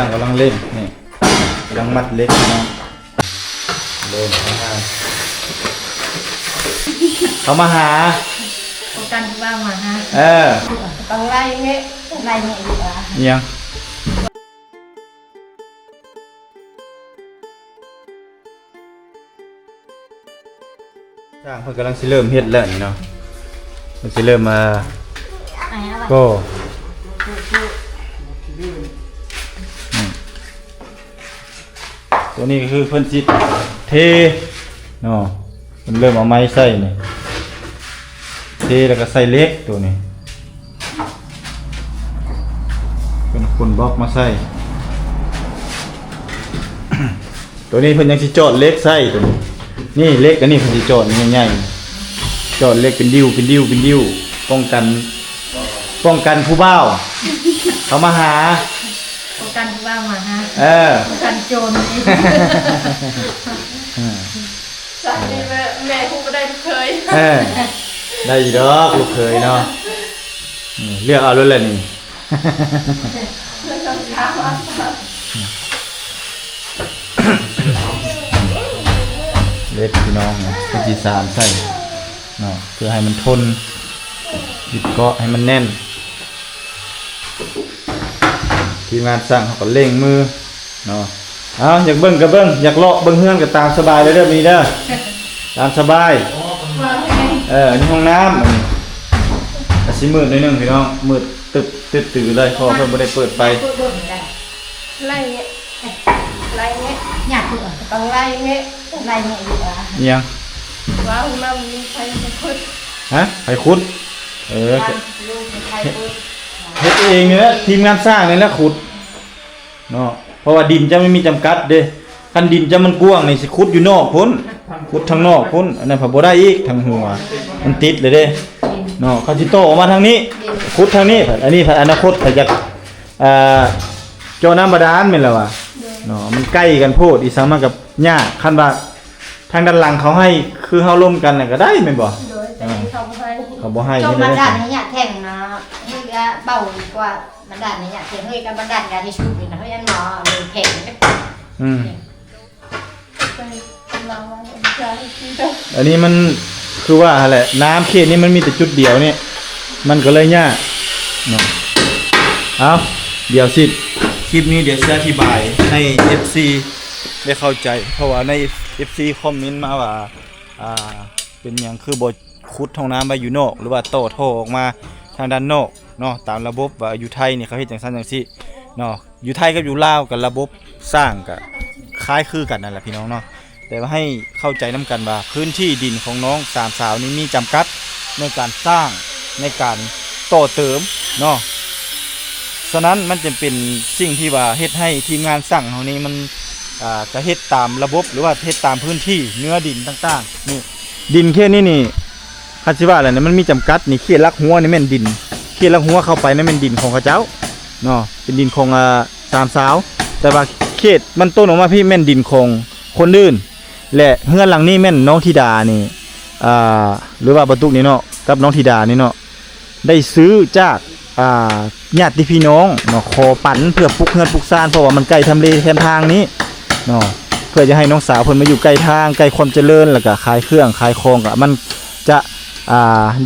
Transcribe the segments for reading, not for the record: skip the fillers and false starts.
างกำลังเล่นนี่กำลังมัดเล็กนะเล่นเขามาหากันว่ามาฮะต้องไล่เงี้ยอยู่อ่ะยังช่างเพิ่งกำลังสิเริ่มเฮ็ดแล้วนี่เนาะมันสิเริ่มมาก็ตัวนี้ก็คือเพิ่นสิเทเนาะมันเริ่มเอาไม้ใส่นี่เทแล้วก็ใส่เล็กตัวนี้เป็นคนบล็อกมาใส่ ตัวนี้เพิ่นยังสิจอดเล็กใส่ตัวนี้นี่เล็กอันนี้เพิ่นสิจอดง่ายๆจอดเล็กเป็นดิ้วป้องกันผู้บ่าวเขามาหาป้องกันผู้บ่าวมาฮะป้องกันโจรสัตว์นี่แม่กูก็ได้ลูกเคยได้ดอกลูกเคยเนาะเลือกเอาเลยแหละนี่เล็กพี่น้องเป็นจีสามใส่เนาะเพื่อให้มันทนยึดเกาะให้มันแน่นทีมงานสั่งเขาก็เร่งมือเนาะเอาอยากเบิ้งก็เบิ้งอยากเลาะเบิ้งเฮือนก็ตามสบายเลยเด้อมีเด้อตามสบายนี่ห้องน้ำอันนี้มืดนิดนึงพี่น้องมืดตื่นเลยเพราะเพิ่นไม่ได้เปิดไฟไล่เงี้ยอยากต้องไล่เงี้ยอยู่อ่ะยังว้าวน้ำมีไฟคุดฮะไฟขุดเฮ็ดเองเนี่ยทีมงานสร้างนี่แหละขุดเนาะเพราะว่าดินจะไม่มีจำกัดเด้คันดินจะมันกว้างนี่สิขุดอยู่นอกพ้นขุดทางนอกพ้นอันนั้นพอบ่ได้อีกทางหัวมันติดเลยเด้เนาะเขาสิโตออกมาทางนี้ขุดทางนี้อันนี้อนาคตเขาจะเจ้าน้ำบาดาลแม่นแล้วว่ะเนาะมันใกล้กันโพดอีสังมากับหญ้าคันว่าทางด้านหลังเขาให้คือเฮาร่วมกันน่ะก็ได้แม่นบ่เขาบ่ให้จมบันดาลในหญ้าแท่งนะเฮ้ยก็เบากว่าบันดาลในหญ้าแท่งเฮ้ยก็บันดาลการที่ชุบนี่นะเฮ้ยอันหมอเลยแข็งอันนี้มันคือว่าอะไรน้ำเขตนี้มันมีแต่จุดเดียวเนี่ยมันก็เลยยากเนาะเอาเดี๋ยวสิคลิปนี้เดี๋ยวจะอธิบายให้ FC ได้เข้าใจเพราะว่าใน FC คอมเมนต์มาว่าเป็นอย่างคือบทขุดห้องน้ำไปอยู่นอกหรือว่าโตท่อออกมาทางด้านนอกเนาะตามระบบว่าอยู่ไทยนี่เขาเฮ็ดจังซั่นจังซี่เนาะอยู่ไทยกับอยู่ลาวกับระบบสร้างก็คล้ายคือกันนั่นแหละพี่น้องเนาะแต่ว่าให้เข้าใจน้ำกันว่าพื้นที่ดินของน้องสามสาวนี้มีจำกัดในการสร้างในการต่อเติมเนาะฉะนั้นมันจะเป็นสิ่งที่ว่าเฮ็ดให้ทีมงานสร้างเฮานี้มันจะเฮ็ดตามระบบหรือว่าเฮ็ดตามพื้นที่เนื้อดินต่างๆนี่ดินแค่นี้นี่คันสิว่าอะไรเนี่ยมันมีจำกัดนี่เขตลักหัวนี่แม่นดินเขตลักหัวเข้าไปนั่นแม่นดินของเขาเจ้าเนาะเป็นดินของสามสาวแต่ว่าเขตมันต้นออกมาพี่แม่นดินของคนอื่นและเฮือนหลังนี้แม่นน้องธิดานี่หรือว่าบรรทุกนี่เนาะกับน้องธิดานี่เนาะได้ซื้อจากญาติพี่น้องเนาะขอปั่นเพื่อปลูกเฮือนปลูกซ่านเพราะว่ามันใกล้ทำเลแคมทางนี้เนาะเพื่อจะให้น้องสาวเพิ่นมาอยู่ใกล้ทางใกล้ความเจริญแล้วก็ขายเครื่องขายของก็มันจะ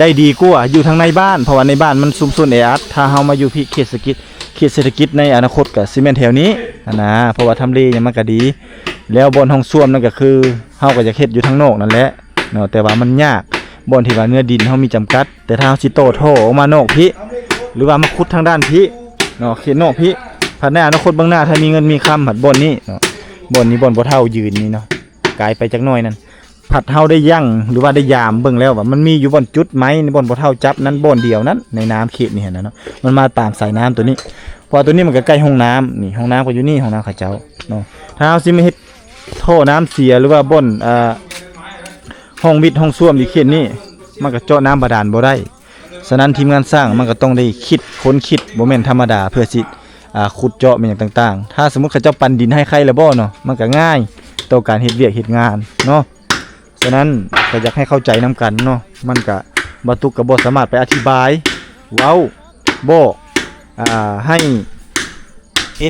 ได้ดีกว่าอยู่ทางในบ้านเพราะว่าในบ้านมันซุ่มซ่อนแออัดถ้าเฮามาอยู่ที่เขตเศรษฐกิจในอนาคตก็สิแม่นแถวนี้นะเพราะว่าทำเลเนี่ยมันก็ดีแล้วบ่อนห้องส้วมนั่นก็คือเฮาก็จะเฮ็ดอยู่ทางนอกนั่นแหละเนาะแต่ว่ามันยากบ่อนที่ว่าเนื้อดินเฮามีจำกัดแต่ถ้าเฮาสิโตท่อออกมานอกพี่หรือว่ามาขุดทางด้านพี่เนาะเขตนอกพี่ภายในอนาคตเบื้องหน้าถ้ามีเงินมีคำผัดบ่อนนี้เนาะบ่อนนี้บ่อนบ่เท่ายืนนี่เนาะกลายไปจักหน่อยนั่นผัดเฮาได้ยั่งหรือว่าได้ยามเบิ่งแล้วว่ามันมีอยู่บ่อนจุดไหมในบ่อนบ่เท่าจับนั้นบ่อนเดียวนั้นในน้ำเขตนี่เห็นนะเนาะมันมาตามสายน้ำตัวนี้พอตัวนี้มันก็ใกล้ห้องน้ำนี่ห้องน้ำก็อยู่นี่ห้องน้ำข้าเจ้าเนาะถ้าเฮาสิมาเฮ็ดท่อน้ำเสียหรือว่าบ่อนห้องวิทย์ห้องส้วมอยู่เขตนี้มันก็เจาะน้ำบาดาลบ่ได้ฉะนั้นทีมงานสร้างมันก็ต้องได้ค้นคิดบ่แม่นธรรมดาเพื่อสิขุดเจาะเป็นอย่างต่างๆถ้าสมมุติเขาเจ้าปั่นดินให้ใครแล้วบ่เนาะมันก็ง่ายต่อการเฮ็ดเวียกเฮ็ดงานเนาะฉะนั้นก็อยากให้เข้าใจนํกันเนาะมันก็บ่ตุกก็บ่สามารถไปอธิบายเว้าบอกให้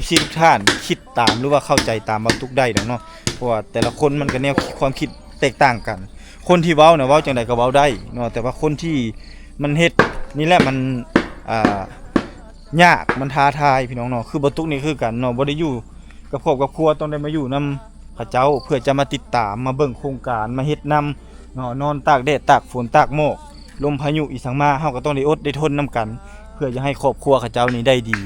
FC ทุกท่านคิดตามหรือว่าเข้าใจตามเบาตุกได้ดอกเนาะเพราะว่าแต่ละคนมันก็แนวความคิดแตกต่างกัน คนที่เว้าน่ะเว้าจังไดก็เว้าได้เนาะแต่ว่าคนที่มันเฮ็ดนี่แหละมันยากมันท้าทายพี่น้องเนาะคือเบาตุกนี่คือกันเนาะบ่ได้อยู่กับครอบกับครัวต้องได้มาอยู่นำพระเจ้าเพื่อจะมาติดตามมาเบิ่งโครงการมาเฮ็ดนำเนาะนอนตากแดดตากฝนตากหมอกลมพายุอีสังมาเฮาก็ต้องได้อดได้ทนนำกัน เพื่อจะให้ครอบครัวเขาเจ้านี้ได้ดี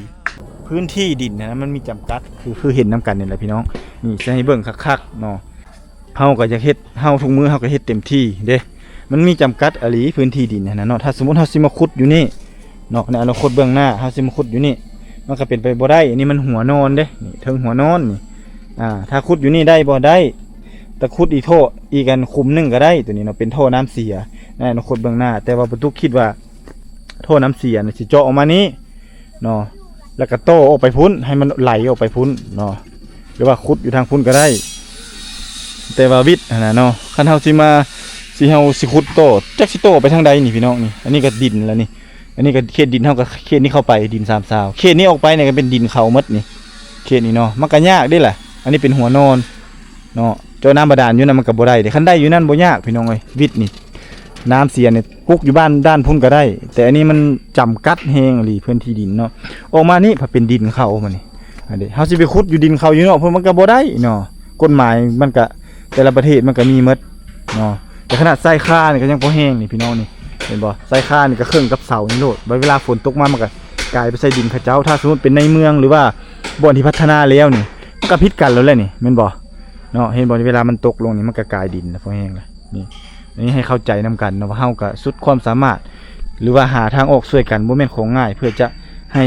พื้นที่ดินนะมันมีจำกัดคือเห็นนำกันนี่แหละพี่น้องนี่จะให้เบิ่งคักๆเนาะเฮาก็จะเฮ็ดเฮาทุกมื้อเฮาก็เฮ็ดเต็มที่เด้มันมีจำกัดอหลีพื้นที่ดินนะเนาะถ้าสมมุติเฮาสิมาขุดอยู่นี่เนาะในอนาคตเบื้องหน้าเฮาสิมาขุดอยู่นี่มันก็เป็นไปบ่ได้อันนี้มันหัวนอนเด้นี่เทิงหัวนอนนี่ถ้าขุดอยู่นี่ได้บ่ได้แต่ขุดอีกโทอีกกันคุมนึงก็ได้ตัวนี้เนาะเป็นท่อน้ำเสียในอนาคตเบื้องหน้าแต่ว่าประตูคิดว่าท่อน้ำเสียน่ะสิเจาะออกมานี้เนาะแล้วก็โต้ออกไปพุ้นให้มันไหลออกไปพุ้นเนาะหรือว่าขุดอยู่ทางพุ้นก็ได้แต่ว่าวิทย์นะเนาะคันเฮาสิมาสิเฮาสิขุดโต้จักสิโต้ไปทางใดนี่พี่น้องนี่อันนี้ก็ดินแล้วนี่อันนี้ก็เขตดินเฮาก็เขตนี้เข้าไปดิน3 ซาวเขตนี้ออกไปเนี่ยก็เป็นดินเขาหมดนี่เขตนี้เนาะมันก็ยากเด้แหละอันนี้เป็นหัวนอนเนาะเจ้าน้ำบาดาลอยู่นั่นมันก็บ่ได้เด้คันได้อยู่นั่นบ่ยากพี่น้องเอ้ยวิทย์นี่น้ำเสียเนี่ยกุกอยู่บ้านด้านพุ่นก็ได้ แต่อันนี้มันจำกัดแฮงหรือพื้นที่ดินเนาะออกมานี่พอเป็นดินเขามันนี่อันนี้เฮาสิไปขุดอยู่ดินเขาอยู่เนาะเพิ่นมันก็บ่ได้เนาะกฎหมายมันก็แต่ละประเทศมันก็มีหมดเนาะแต่ขนาดทรายค่านี่ก็ยังบ่แห้งนี่พี่น้องนี่เห็นบ่ทรายค่านี่ก็เครื่องกับเสานี่โลดเวลาฝนตกมามันก็กลายไปใส่ดินเขาเจ้าถ้าสมมุติเป็นในเมืองหรือว่าบ่อนที่พัฒนาแล้วนี่มันก็ผิดกันแล้วแหละนี่แม่นบ่เนาะเห็นบ่เวลามันตกลงนี่มันก็กลายดินแล้วพอแห้งแล้วนี่อันนี้ให้เข้าใจนำกันเนาะว่าเฮาก็สุดความสามารถหรือว่าหาทางออกช่วยกันบ่แม่นของง่ายเพื่อจะให้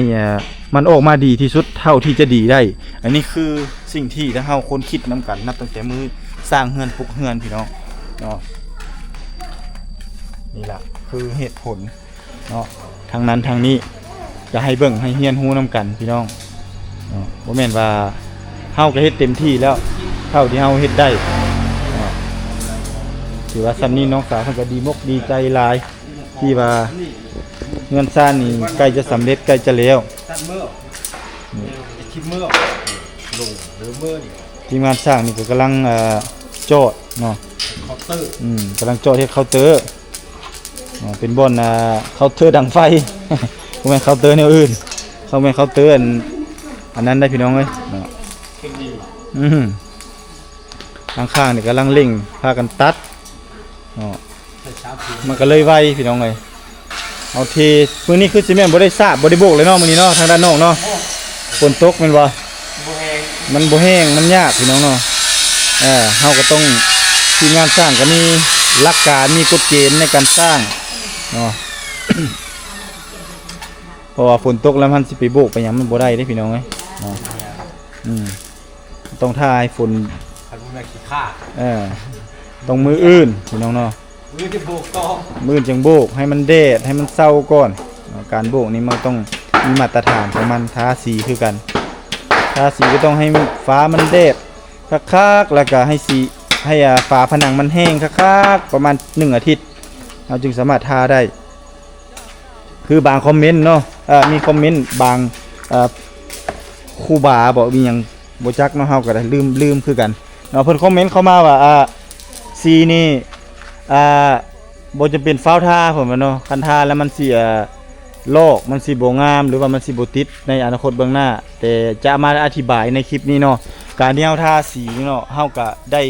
มันออกมาดีที่สุดเท่าที่จะดีได้อันนี้คือสิ่งที่ถ้าเฮาคนคิดนำกันนับตั้งแต่มือสร้างเฮือนปลูกเฮือนพี่น้องเนาะนี่ล่ะคือเหตุผลเนาะทางนั้นทางนี้จะให้เบิ่งให้เฮียนฮู้นำกันพี่น้องเนาะบ่แม่นว่าเฮาก็เฮ็ดเต็มที่แล้วเท่าที่เฮาเฮ็ดได้ถือว่าซันนี่น้องสาวเพิ่นก็ดีมกดีใจหลายที่ว่าเงินซ่านนี่ใกล้จะสำเร็จใกล้จะแล้วตัดมือคิดมือลงหรือมือนี่ทีมงานสร้างนี่ก็กำลังโจทย์เนาะเคาน์เตอร์กำลังโจทย์เฮ็ดเคาน์เตอร์เป็นบ่อนเคาน์เตอร์ดังไฟบ่แม่นเคาน์เตอร์แนวอื่นเขาแม่นเคาน์เตอร์อันนั้นได้พี่น้องเอ้ยเนาะข้างๆนี่กำลังเร่งพากันตัดมันก็เลยไวพี่น้องเลยเอาเทมื้อนี้คือสิแม่นบ่ได้ซาบ่ได้โบกเลยเนาะมื้อนี้เนาะทางด้านนอกเนาะฝนตกแม่นบ่มันบ่แห้งมันยากพี่น้องเนาะเฮาก็ต้องทีมงานสร้างก็มีหลักการมีกฎเกณฑ์ในการสร้างเนาะ เพราะว่าฝนตกแล้วมันสิไปโบกไปหยังมันบ่ได้เด้พี่น้องเอ้ยเนาะต้องท่าให้ฝนมันขี้ข้าต้องมืออื่นพี่น้องเนาะมือจะโบกต่อมือจังโบกให้มันแดดให้มันเศร้าก่อนการโบกนี่มันต้องมีมาตรฐานของมันทาสีคือกันทาสีก็ต้องให้ฟ้ามันแดดคักๆแล้วก็ให้สีให้ฝาผนังมันแห้งคักๆประมาณ1 อาทิตย์เราจึงสามารถทาได้คือบางคอมเมนต์เนาะมีคอมเมนต์บางครูบาบอกมีหยังบ่จักเนาะเฮาก็ได้ลืมคือกันเนาะเพิ่นคอมเมนต์เข้ามาว่าสีนี่บ่จะเป็นฟ้าวท่าผมว่าเนาะคันท่าแล้วมันสิลอกมันสิบ่งามหรือว่ามันสิบ่ติดในอนาคตเบื้องหน้าแต่จะมาอธิบายในคลิปนี้เนาะการที่เฮาทาสีเนาะเฮาก็ได้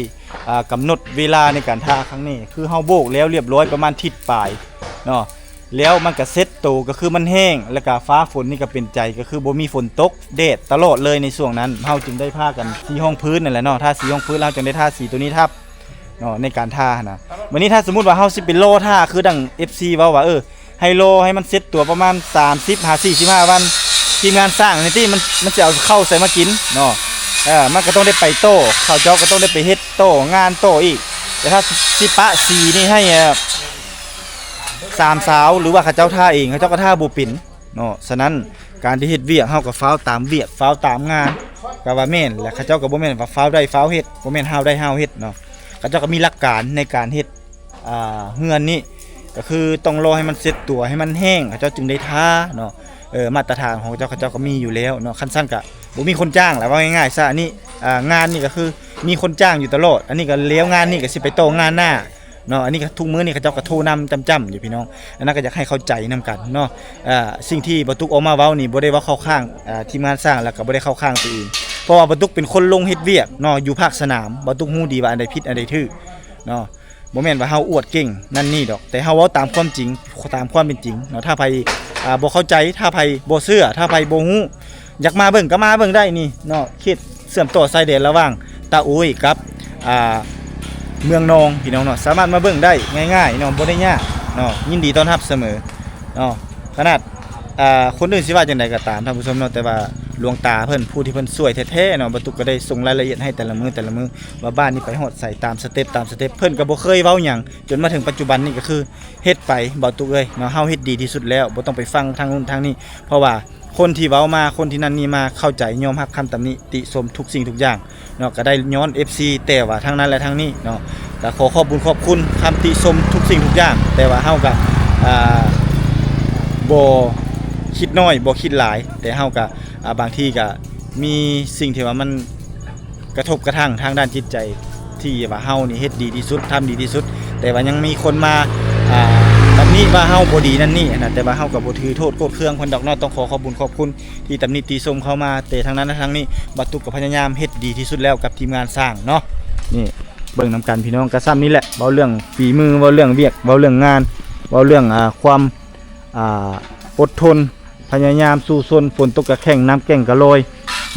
กำหนดเวลาในการทาครั้งนี้คือเฮาโบกแล้วเรียบร้อยประมาณทิศปลายเนาะแล้วมันก็เซ็ตโตก็คือมันแห้งแล้วก็ฟ้าฝนนี่ก็เป็นใจก็คือบ่มีฝนตกแดดตลอดเลยในช่วงนั้นเฮาจึงได้พากันสีห้องพื้นนั่นแหละเนาะทาสีห้องพื้นแล้วจึงได้ทาสีตัวนี้ทับเนาะในการทานะวันนี้ถ้าสมมุติว่าเฮาสิเป็นโลท่าคือดัง FC เว้าว่าให้โลให้มันเซ็ตตัวประมาณ30-45 วันทีมงานสร้างนี่ที่มันจะเอาเข้าใส่มากินเนาะมันก็ต้องได้ไปโต้เขาเจ้าก็ต้องได้ไปเฮ็ดโต้งานโต้อีกแต่ถ้าสิปะสีนี่ให้3 สาวหรือว่าเขาเจ้าท่าเองเขาเจ้าก็ท่าบ่เป็นเนาะฉะนั้นการที่เฮ็ดเวียกเฮาก็ฟ้าวตามเวียกฟ้าวตามงานก็ว่าแม่นและเขาเจ้าก็บ่แม่นว่าฟ้าวได้ฟ้าวเฮ็ดบ่แม่นฮาวได้ฮาวเฮ็ดเนาะเขาเจ้าก็มีหลักการในการเฮ็ดเฮือนนี่ก็คือต้องรอให้มันเสร็จตัวให้มันแห้งเขาเจ้าจึงได้ท่าเนาะมาตรฐานของเขาเจ้าก็มีอยู่แล้วเนาะคันซั่นก็ บ่มีคนจ้างแหละว่าง่ายๆซะอันนี้งานนี่ก็คือมีคนจ้างอยู่ตลอดอันนี้ก็เลี้ยวงานนี่ก็สิไปโตงานหน้าเนาะอันนี้ก็ทุกมื้อนี่เขาเจ้าก็โทรนำจำอยู่พี่น้องอันนั้นก็อยากให้เข้าใจนํกันเนาะสิ่งที่บ่ตุกออกมาเว้านี่บ่ได้ว่าเข้าข้างทีมงานสร้างแล้วก็บ่ได้เข้าข้างตัวเองเพราะว่าบ่ตุกเป็นคนลงเฮ็ดเวียกเนาะอยู่ภาคสนามบ่ตุกฮู้ดีว่าอันใดผิดอันใดถูกเนาะบ่แม่นว่าเฮาอวดเก่งนั่นนี่ดอกแต่เฮาเว้าตามความจริงตามความเป็นจริงเนาะถ้าไผบ่เข้าใจถ้าไผบ่เชื่อถ้าไผบ่ฮู้อยากมาเบิ่งก็มาเบิ่งได้นี่เนาะเขตเชื่อมต่อชายแดนระหว่างตาอุ้ยกับเมืองนองพี่น้องเนาะสามารถมาเบิ่งได้ง่ายๆเนาะบ่ได้ยากเนาะยินดีต้อนรับเสมอเนาะขนาดคนอื่นสิว่าจังไดก็ตามท่านผู้ชมเนาะแต่ว่าหลวงตาเพิ่นผู้ที่เพิ่นช่วยแท้ๆเนาะบ่ตุกก็ได้ส่งรายละเอียดให้แต่ละมื้อว่าบ้านนี้ไปฮอดใส่ตามสเต็ปเพิ่นก็บ่เคยเว้าหยังจนมาถึงปัจจุบันนี้ก็คือเฮ็ดไปบ่ตุกเอ้ยเนาะเฮาเฮ็ดดีที่สุดแล้วบ่ต้องไปฟังทางนู้นทางนี้เพราะว่าคนที่เว้ามาคนที่นั่นนี่มาเข้าใจยอมรับคำตำหนิติชมทุกสิ่งทุกอย่างเนาะก็ได้ย้อน FC แต่ว่าทางนั้นและทางนี้เนาะก็ขอขอบคุณคำติชมทุกสิ่งทุกอย่างแต่ว่าเฮาก็บ่คิดน้อยบ่คิดหลายแต่เฮาก็บางทีก็มีสิ่งที่ว่ามันกระทบกระทั่งทางด้านจิตใจที่ว่าเฮานี่เฮ็ดดีที่สุดทำดีที่สุดแต่ว่ายังมีคนมาตำหนิว่าเฮาบ่ดีนั่นนี่นะแต่ว่าเฮาก็บ่ถือโทษโกรธเคืองเพิ่นดอกเนาะต้องขอบคุณที่ตำหนิติชมเข้ามาแต่ทางนั้นและทางนี้บัดตุกก็พยายามเฮ็ดดีที่สุดแล้วกับทีมงานสร้างเนาะนี่เบิ่งนำกันพี่น้องก็ซ้ำนี่แหละเว้าเรื่องฝีมือเว้าเรื่องเวียกเว้าเรื่องงานเว้าเรื่องความอดทนพยายามสู้ซนฝนตกกระแข่งน้ำแก่งกระโรย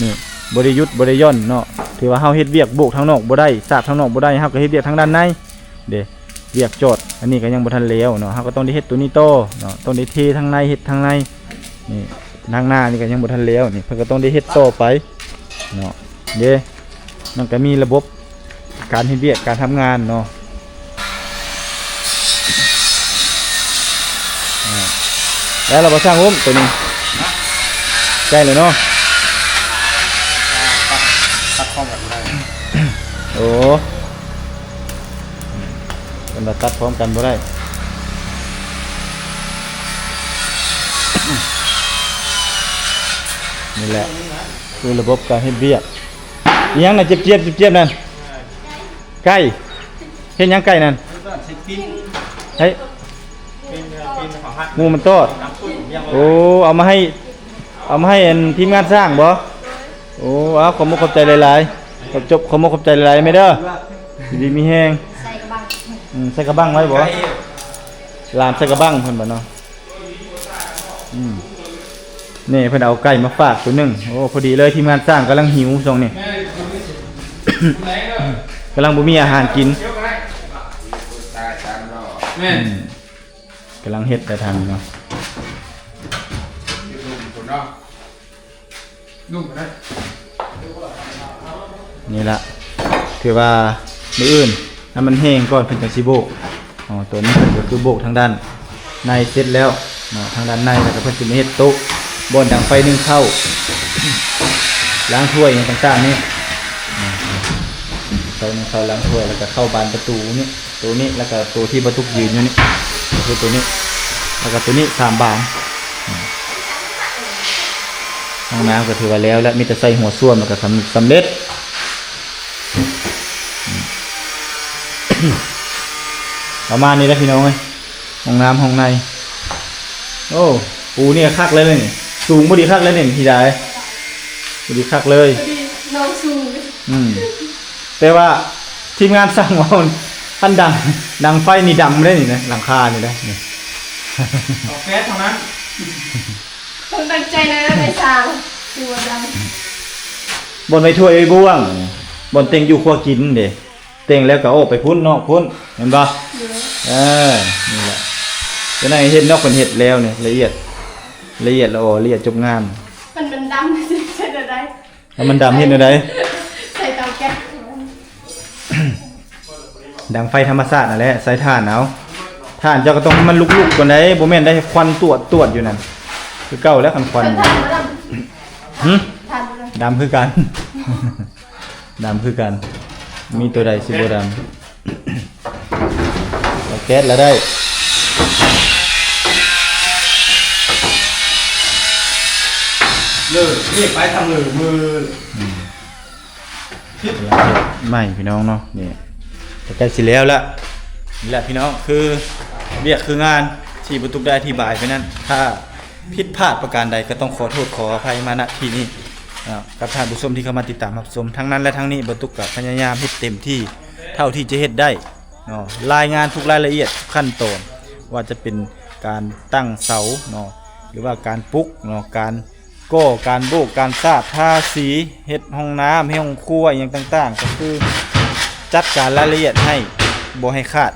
นี่บ่ได้หยุดบ่ได้ย่อนเนาะถือว่าเฮาเฮ็ดเวียกโบกทางนอกบ่ได้สาบทางนอกบ่ได้เฮาก็เฮ็ดเวียกทางด้านในเด้เวียกโจทย์อันนี้ก็ยังบ่ทันแล้วเนาะเฮาก็ต้องได้เฮ็ดตัวนี้โตเนาะต้องได้เททางในเฮ็ดทางในนี่ทางหน้านี่ก็ยังบ่ทันแล้วนี่เพิ่นก็ต้องได้เฮ็ดต่อไปเนาะเด้มันก็มีระบบการเฮ็ดเวียกการทำงานเนาะแล้วเราบ่สร้างอุ้มตัวนี้ใกล้เลยเนาะตัดพร้อมกันได้โอ้เป็นแบบตัดพร้อมกันบ่ได้นี่แหละคือระบบการเฮ็ดเวียกอีหยังน่ะเจ็บนั่นไก่เฮ็ดหยังไก่นั่นเฮ้ยงูมันตอดโอ้เอามาให้ทีมงานสร้างบ่โอ้ขอบคุณขอบใจหลายๆขอบคุณขอบใจหลายๆไม่เด้อดีมีแฮงใส่กระบังใส่กระบังไว้บ่ลามใส่กระบังเพิ่นบ่เนาะนี่เพิ่นเอาไก่มาฝากตัวนึงโอ้พอดีเลยทีมงานสร้างกำลังหิวช่วงนี้ กำลังบ่มีอาหารกินกำลังเฮ็ดแต่ทันเนาะนี่ละคือว่ามืออื่นถ้ามันแห้งก่อนเพิ่นจะสิโบกตัวนี้เพิ่นก็คือโบกทางด้านในเสร็จแล้วทางด้านในแล้วก็เพิ่นสิมาเฮ็ดโต๊ะบนดังไฟนึ่งข้าวล้างถ้วยต่างๆนี่ไฟนึ่งข้าวล้างถ้วยแล้วก็เข้าบานประตูนี่ตัวนี้แล้วก็ตัวที่ประตูยืนอยู่นี่ก็คือตัวนี้แล้วก็ตัวนี้3บานห้องน้ำก็ถือว่าแล้วและมีแต่ใส่หัวส้วมแล้วก็สำเร็จประมาณนี้แล้วพี่น้องเอ้ยห้องน้ำห้องในโอ้ปูนี่คักเลยนี่สูงบ่ดีคักเลยนี่พี่ชายบ่ดีคักเลยน้องสูงแต่ว่าทีมงานสร้างว่าท่านดังไฟนี่ดำได้นี่นะหลังคานี่ได้นี่แก๊สเท่านั้นต้องตั้งใจเลยนะไปสร้างตัวดังบนไปถ้วยไอ้บ่วงบนเต็งอยู่ครัวกินเด้เต็งแล้วก็โอ้ไปพุ่นนอกพุ่นเห็นบ่นี่แหละจะได้เฮ็ดนอกคนเฮ็ดแล้วเนี่ยละเอียดแล้วละเอียดจบงานมันดำใช่ได้แล้วมันดำเฮ็ดได้ ใส่เตาแก๊สดังไฟธรรมชาตินั่นแหละใส่ถ่านเอาถ่านเจ้าก็ต้องให้มันลุกๆก่อนได้บ่แม่นได้ควันตวดอยู่นั่นคือเก่าแล้วควันดำคือกันดำคือกันมีตัวใดสิบ่ดำแก๊สแล้วได้ เลยเรียกไปทางเลยมือ ไม่พี่น้องเนาะนี่ใกล้สิแล้วละนี่แหละพี่น้องคือเรียกคืองานที่บรรทุกได้อธิบายไปนั้นถ้าผิดพลาดประการใดก็ต้องขอโทษขออภัยมาณที่นี้กับท่านผู้ชมที่เข้ามาติดตามรับชมทั้งนั้นและทั้งนี้บรรทุกกับพยายามเฮ็ดเต็มที่เท่าที่จะเฮ็ดได้เนาะรายงานทุกรายละเอียดทุกขั้นตอนว่าจะเป็นการตั้งเสาเนาะหรือว่าการปลุกเนาะการก่อการโบกการสาดทาสีเฮ็ดห้องน้ำให้ห้องครัวอย่างต่างๆก็คือจัดการรายละเอียดให้บ่ให้ขาด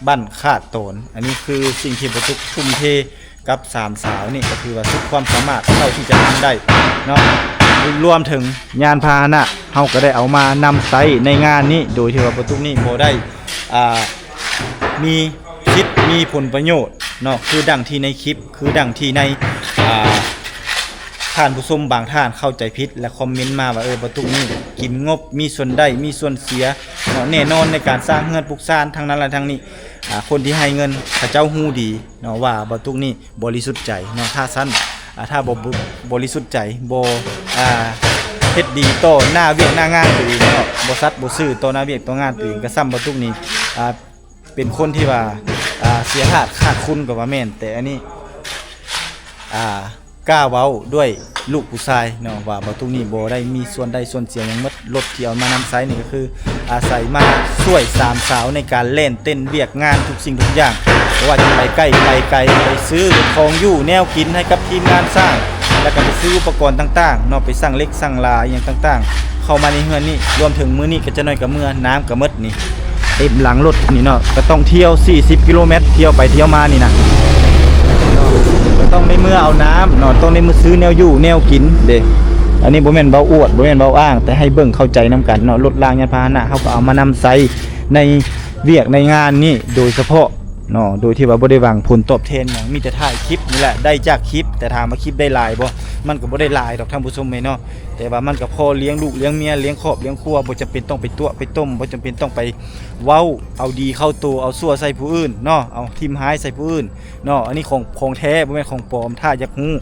บั้นขาดโตนอันนี้คือสิ่งที่บรรทุกทุ่มเทกับสามสาวนี่ก็คือว่าสุดความสามารถเท่าที่จะทำได้เนาะรวมถึงยานพาหนะเฮาก็ได้เอามานำใช้ในงานนี้โดยที่ว่าบรรทุกนี้บ่ได้มีคิดมีผลประโยชน์เนาะคือดังที่ในคลิปคือดังที่ในท่านผู้ชมบางท่านเข้าใจผิดและคอมเมนต์มาว่าบรรทุกนี้กินงบมีส่วนได้มีส่วนเสียเนาะแน่นอนในการสร้างเฮือนปลูกสร้างทั้งนั้นและทั้งนี้คนที่ให้เงินเขาเจ้าฮู้ดีเนาะว่าบรรทุกนี้บริสุทธิ์ใจเนาะถ้าสั้นถ้าบริสุทธิ์ใจบ่เฮ็ดดีต่อหน้าเวียกหน้างานตัวเองเนาะบ่ซัดบ่ซื่อต่อหน้าเวียกต่องานตัวเองก็ซ้ำบรรทุกนี้เป็นคนที่ว่าเสียหาดขาดคุณก็ว่าแม่นแต่อันนี้กล้าเว้าด้วยลูกผู้ชายเนาะว่าบรรทุกนี้บ่ได้มีส่วนใดส่วนเสียหยังหมดรถที่เอามานำใช้นี่ก็คืออาศัยมาช่วยสามสาวในการเล่นเต้นเวียกงานทุกสิ่งทุกอย่างบ่ว่าจะไปใกล้ไปไกลไปซื้อของอยู่แนวกินให้กับทีมงานสร้างแล้วก็ไปซื้ออุปกรณ์ต่างๆเนาะไปสั่งเล็กสั่งลาอย่างต่างๆเข้ามาในเฮือนนี่รวมถึงมื้อนี้ก็จะน้อยกับมื้อน้ำก็หมดนี่เต็มหลังรถนี่เนาะก็ต้องเที่ยว40กิโลเมตรเที่ยวไปเที่ยวมานี่นะก็ต้องในเมื่อเอาน้ำเนาะต้องในมือซื้อแนวอยู่แนวกินเด้อันนี้บ่แม่นเบาอวดบ่แม่นเบาอ้างแต่ให้เบิ่งเข้าใจนํกันเนาะรถรางยานพาหนะเฮาก็เอามานำใช้ในเวียกในงานนี่โดยเฉพาะเนาะโดยที่ว่าบ่ได้หวังผลตอบแทนหยังมีแต่ถ่ายคลิปนี่แหละได้จากคลิปแต่ถามว่าคลิปได้หลายบ่มันก็บ่ได้หลายดอกท่านผู้ชมเนาะแต่ว่ามันก็พอเลี้ยงลูกเลี้ยงเมียเลี้ยงครอบเลี้ยงครัวบ่จำเป็นต้องไปตัวไปต้มบ่จำเป็นต้องไปเว้าเอาดีเข้าตัวเอาซั่วใส่ผู้อื่นเนาะเอาทิมหายใส่ผู้อื่นเนาะอันนี้ของแท้บ่แม่นของปลอมถ้าอยากฮู้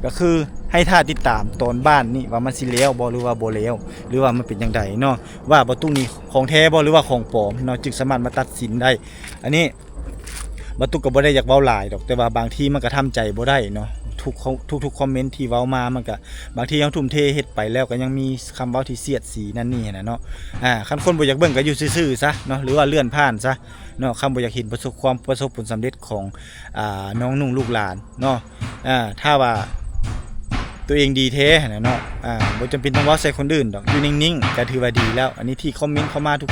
ก็คือให้ท่าติดตามตอนบ้านนี่ว่ามันสิแล้วบ่หรือว่าบ่แล้วหรือว่ามันเป็นจังไดเนาะว่าบ่ตุ้งนี้ของแท้บ่หรือว่าของปลอมเนาะจึงสามารถมาตัดสินได้อันนี้บ่ตุกก็บ่ได้อยากเว้าหลายดอกแต่ว่าบางทีมันก็ทำใจบ่ได้เนาะทุกคอมเมนต์ที่เว้ามามันก็บางทียังทุ่มเทเฮ็ดไปแล้วก็ยังมีคำเว้าที่เสียดสีนั่นนี่นะเนาะคันคนบ่อยากเบิ่งก็อยู่ซื่อๆซะเนาะหรือว่าเลื่อนผ่านซะเนาะคำบ่อยากเห็นประสบผลสำเร็จของน้องนุ่งลูกหลานเนาะถ้าว่าตัวเองดีแท้นะเนาะบ่จำเป็นต้องเว้าใส่คนอื่นดอกอยู่นิ่งๆก็ถือว่าดีแล้วอันนี้ที่คอมเมนต์เข้ามาทุก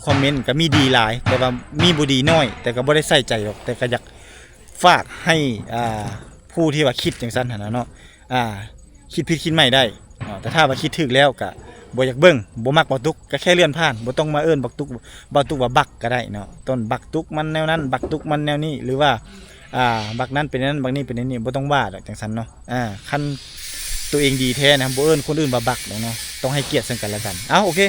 คอมเมนต์ก็มีดีหลายแต่ว่ามีบ่ดีน้อยแต่ก็บ่ได้ใส่ใจหรอกแต่ก็อยากฝากให้ผู้ที่ว่าคิดจังซั่นหั่นน่ะเนาะคิดผิดคิดใหม่ได้แต่ถ้าว่าคิดถูกแล้วก็บ่อยากเบิ่งบ่มักบักตุกก็แค่เลื่อนผ่านบ่ต้องมาเอิ้นบักตุกว่าบักก็ได้เนาะต้นบักตุกมันแนวนั้นบักตุกมันแนวนี้หรือว่าบักนั้นเป็นนั้นบักนี้เป็นนี้บ่ต้องว่าดอกจังซั่นเนาะคันตัวเองดีแท้นะบ่เอิ้นคนอื่นว่าบักเนาะต้องให้เกียรติซึ่งกันและกันโอเค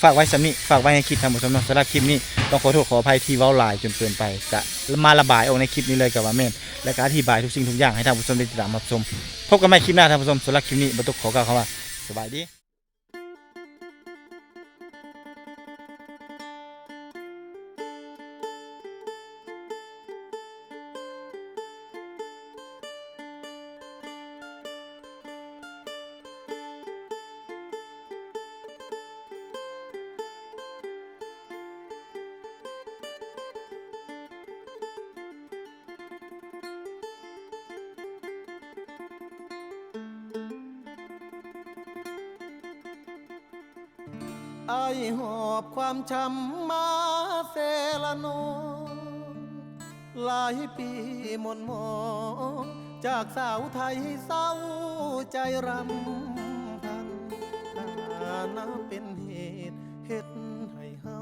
ฝากไว้สำนี้ฝากไว้ให้คิดท่านผู้ชมเนาะสำหรับคลิปนี้ต้องขอโทษขออภัยที่เว้าหลายจนเกินไปก็มาระบายออกในคลิปนี้เลยก็ว่าแม่นและก็อธิบายทุกสิ่งทุกอย่างให้ท่านผู้ชมได้ติดตามรับชมพบกันใหม่คลิปหน้าท่านผู้ชมสำหรับคลิปนี้บ่ต้องขอกล่าวคำว่าสบายดีไอหอบความช้ำมาเซละนองหลายปีหม่นหมองจากสาวไทยเศร้าใจรำพันนับเป็นเหตุให้เฮา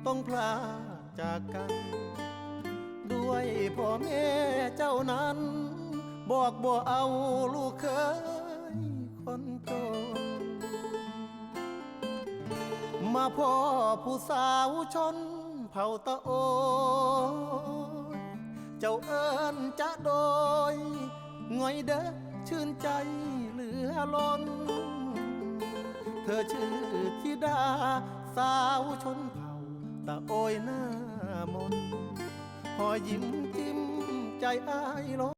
ต้องพลาดจากกัน ด้วยพ่อแม่เจ้านั้นบอกบ่เอาลูกเคยคนจนมาพ่อผู้สาวชนเผ่าตะโอยเจ้าเอิ้นจะโดยง่อยเด้อเช ชื่นใจเหลือล้น เธอชื่อธิดาสาวชนเผ่าตะโอยหน้ามนหอยยิ้มจิ้มใจอ้ายล้น